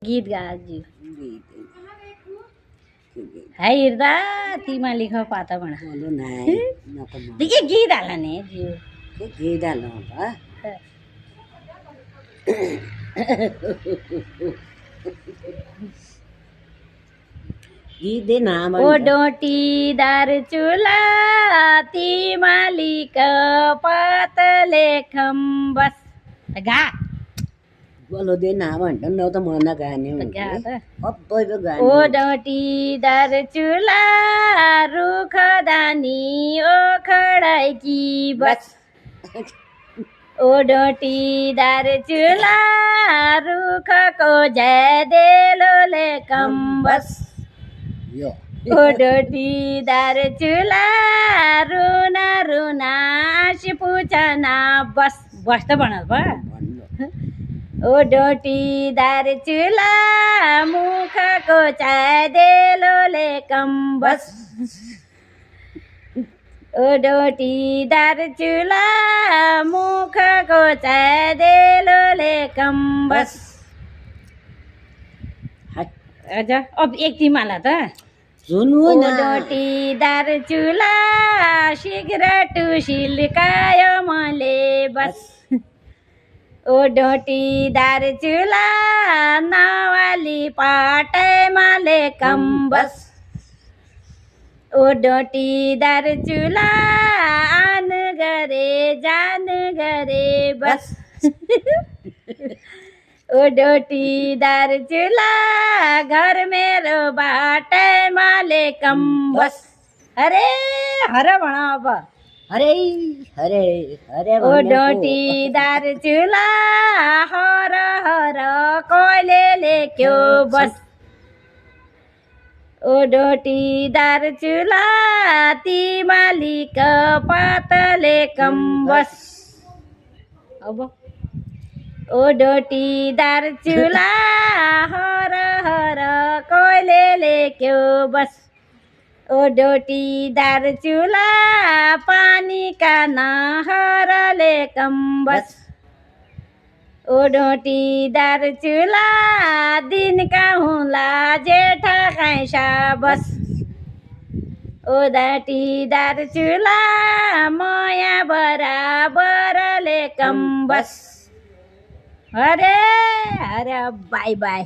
गीत गाजी गीत है हिर्दा तिमा लिख पाता बना बोलो नहीं न तो देखिए गीत हालने जियो गीत डालो बा गीत दे नाम ओ डोटी दार चूला तिमा लिख पातले खम्बस गा बोलो दे नाम भन्नु न त मन गाने गा त अब्बै गाने ओ डोटी दार चूला रुख दानी ओखड़ाई की बस ओ डोटी दार चूला रुख को जय देलोले कम्बस यो ओ डोटी दार चूला रुना रुना आशी पुछना बस बस त बनल बा भन्नु ओ डोटी दार चूला मुखको चाय देलोले कम्बस ओ डोटी दार चूला मुखको चाय देलोले कम्बस अझ अब एक तिमाला त सुन्नु ओ न डोटी दार चूला सिगरेट सिल्कायो मैले बस ओ डोटी दार चूला नवाली पाटे माले कम्बस ओ डोटी दार चूला आन गरे जान गरे बस ओ डोटी दार चूला घर मेरो बाटे माले कम्बस अरे हर भण अब हरे हरे हरे ओ डोटी दार चूला हर हर कोइले लेख्यो बस ओ डोटी दार चूला तिमालिक पातले कम्बस अब ओ डोटी दार चूला हर हर कोइले लेख्यो बस ओ डोटी दार चूला पानी का नहरले कम्बस ओ डोटी दार चूला दिन का हुला जेठा कैसा बस ओ डाटी दार चूला माया बराबरले कम्बस अरे अरे बाई बाई।